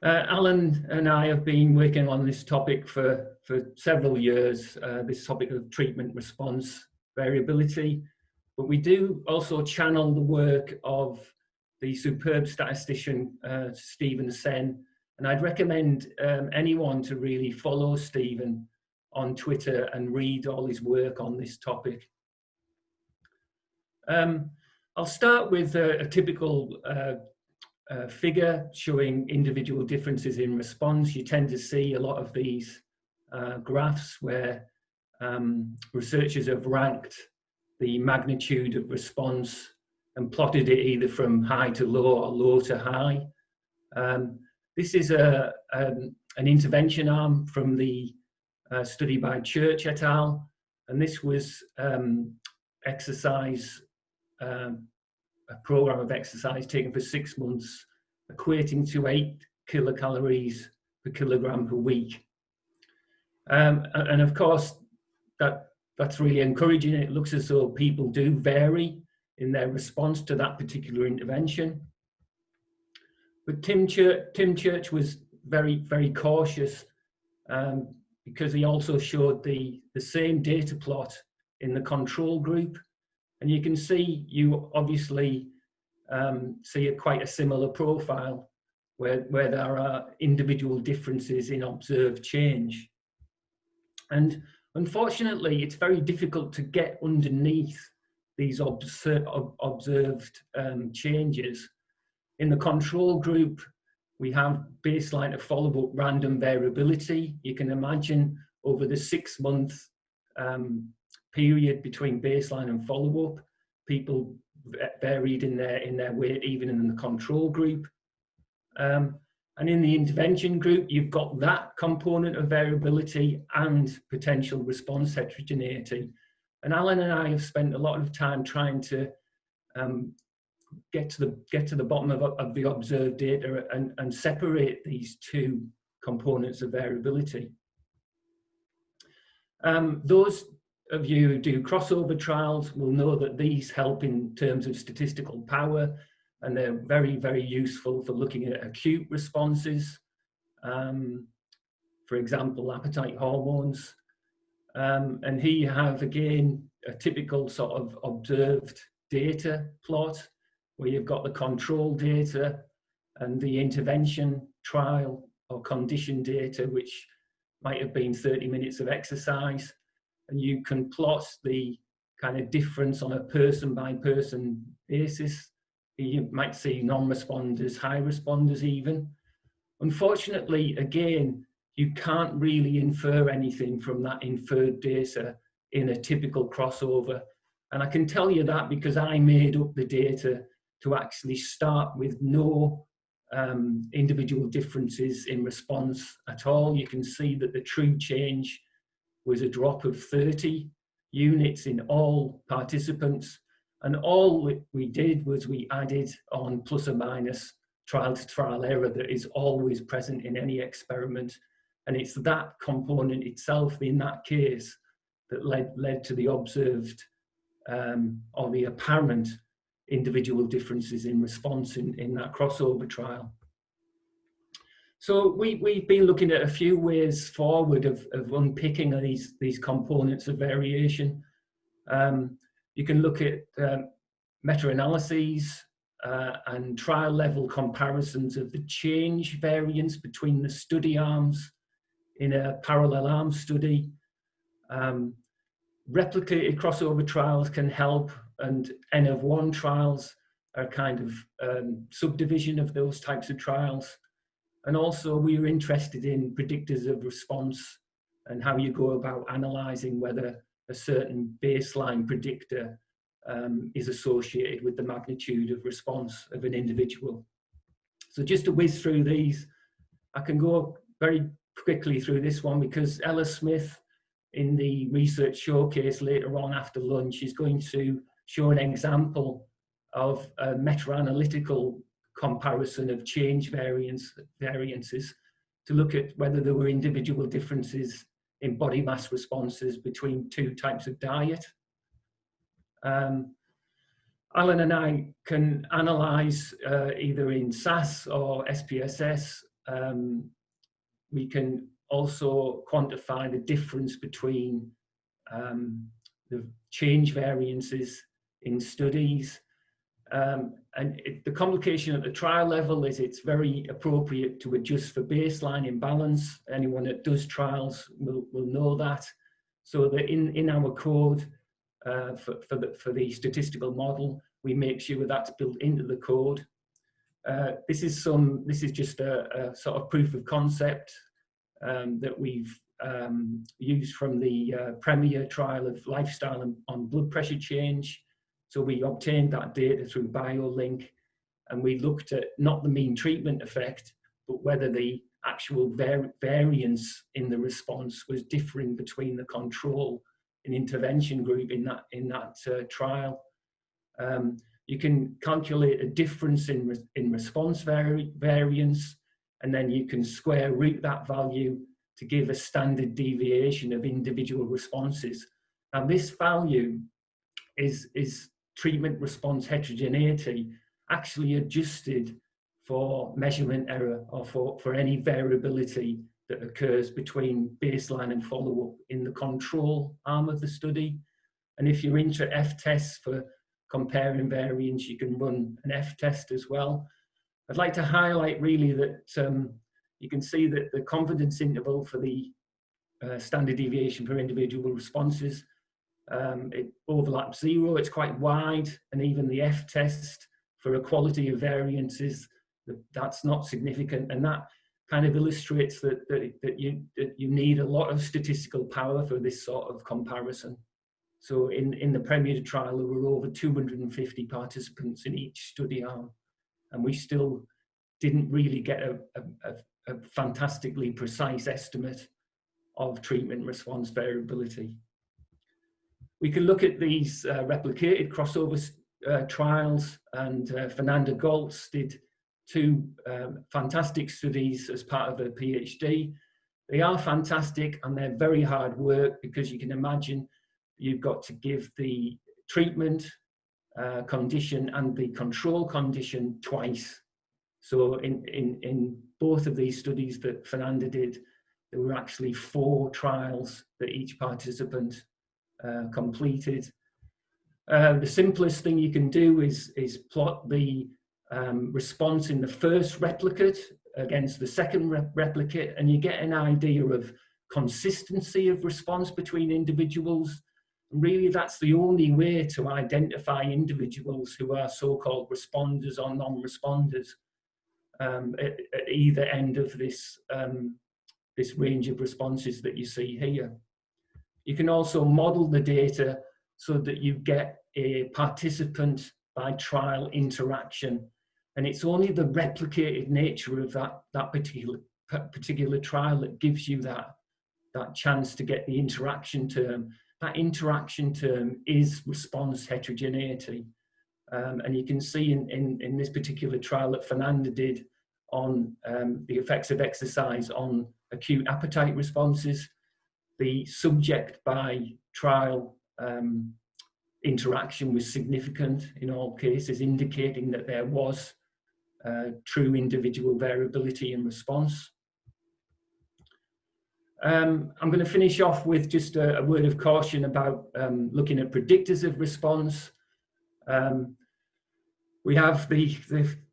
Alan and I have been working on this topic for several years, this topic of treatment response variability, but we do also channel the work of the superb statistician Stephen Sen, and I'd recommend anyone to really follow Stephen on Twitter and read all his work on this topic. I'll start with a typical figure showing individual differences in response. You tend to see a lot of these graphs where researchers have ranked the magnitude of response and plotted it either from high to low or low to high. This is an intervention arm from the study by Church et al. And this was exercise, a program of exercise taken for 6 months, equating to 8 kilocalories per kilogram per week. And of course, that's really encouraging. It looks as though people do vary in their response to that particular intervention. But Tim Church was very, very cautious because he also showed the same data plot in the control group. And you can see, you obviously see quite a similar profile where there are individual differences in observed change. And unfortunately, it's very difficult to get underneath these observed changes. In the control group, we have baseline to follow-up random variability. You can imagine over the 6-month period between baseline and follow-up, people varied in their weight, even in the control group. And in the intervention group, you've got that component of variability and potential response heterogeneity. And Alan and I have spent a lot of time trying to get to the bottom of the observed data and separate these two components of variability. Those of you who do crossover trials will know that these help in terms of statistical power, and they're very, very useful for looking at acute responses. For example, appetite hormones. And here you have, again, a typical sort of observed data plot where you've got the control data and the intervention trial or condition data, which might have been 30 minutes of exercise. And you can plot the kind of difference on a person-by-person basis. You might see non-responders, high responders even. Unfortunately, again, you can't really infer anything from that inferred data in a typical crossover. And I can tell you that because I made up the data to actually start with no individual differences in response at all. You can see that the true change was a drop of 30 units in all participants. And all we did was we added on plus or minus trial-to-trial error that is always present in any experiment. And it's that component itself in that case that led to the observed or the apparent individual differences in response in that crossover trial. So we've been looking at a few ways forward of unpicking these components of variation. You can look at meta-analyses and trial level comparisons of the change variance between the study arms in a parallel arm study. Replicated crossover trials can help, and N of 1 trials are kind of subdivision of those types of trials. And also we are interested in predictors of response and how you go about analyzing whether a certain baseline predictor is associated with the magnitude of response of an individual. So just to whiz through these, I can go very quickly through this one because Ella Smith in the research showcase later on after lunch is going to show an example of a meta-analytical comparison of change variances to look at whether there were individual differences in body mass responses between two types of diet. Alan and I can analyze either in SAS or SPSS we can also quantify the difference between the change variances in studies. The complication at the trial level is it's very appropriate to adjust for baseline imbalance. Anyone that does trials will know that. So that in our code for the statistical model, we make sure that's built into the code. This is just a sort of proof of concept that we've used from the Premier trial of lifestyle on blood pressure change. So we obtained that data through BioLink, and we looked at not the mean treatment effect, but whether the actual variance in the response was differing between the control and intervention group in that trial. You can calculate a difference in response variance, and then you can square root that value to give a standard deviation of individual responses. Now this value is treatment response heterogeneity, actually adjusted for measurement error or for any variability that occurs between baseline and follow-up in the control arm of the study. And if you're into F-tests for comparing variance, you can run an F-test as well. I'd like to highlight really that you can see that the confidence interval for the standard deviation for individual responses, it overlaps 0, it's quite wide, and even the F-test for equality of variances, that's not significant, and that kind of illustrates that you need a lot of statistical power for this sort of comparison. So in the Premier trial, there were over 250 participants in each study arm, and we still didn't really get a fantastically precise estimate of treatment response variability. We can look at these replicated crossover trials, and Fernanda Goltz did 2 fantastic studies as part of her PhD. They are fantastic and they're very hard work, because you can imagine you've got to give the treatment condition and the control condition twice. So in both of these studies that Fernanda did, there were actually 4 trials that each participant completed. The simplest thing you can do is plot the response in the first replicate against the second replicate, and you get an idea of consistency of response between individuals. And really, that's the only way to identify individuals who are so-called responders or non-responders at either end of this this range of responses that you see here. You can also model the data so that you get a participant by trial interaction, and it's only the replicated nature of that particular trial that gives you that chance to get the interaction term. That interaction term is response heterogeneity, and you can see in this particular trial that Fernanda did on the effects of exercise on acute appetite responses, the subject by trial interaction was significant in all cases, indicating that there was true individual variability in response. I'm going to finish off with just a word of caution about looking at predictors of response. We have the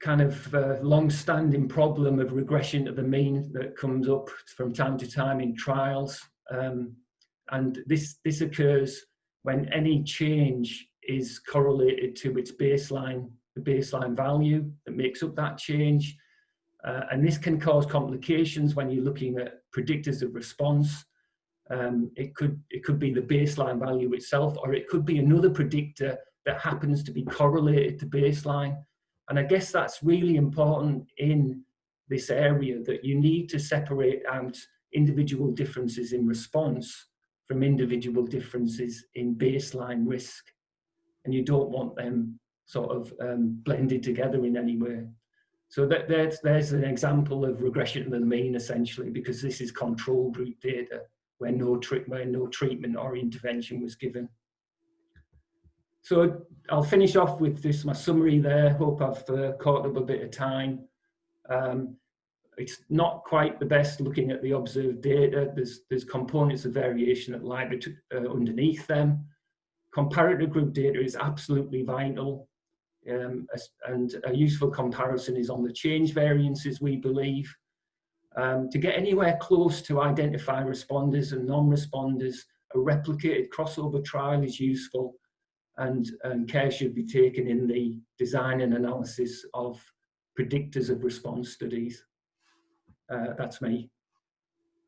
kind of long-standing problem of regression to the mean that comes up from time to time in trials, and this occurs when any change is correlated to its baseline, the baseline value that makes up that change. And this can cause complications when you're looking at predictors of response. It could be the baseline value itself, or it could be another predictor that happens to be correlated to baseline. And I guess that's really important in this area, that you need to separate out individual differences in response from individual differences in baseline risk. And you don't want them sort of blended together in any way. So there's an example of regression to the mean, essentially, because this is control group data where no treatment or intervention was given. So I'll finish off with this, my summary there. Hope I've caught up a bit of time. it's not quite the best looking at the observed data. There's components of variation that lie underneath them. Comparator group data is absolutely vital, and a useful comparison is on the change variances, we believe. To get anywhere close to identify responders and non-responders, a replicated crossover trial is useful, and care should be taken in the design and analysis of predictors of response studies. That's me.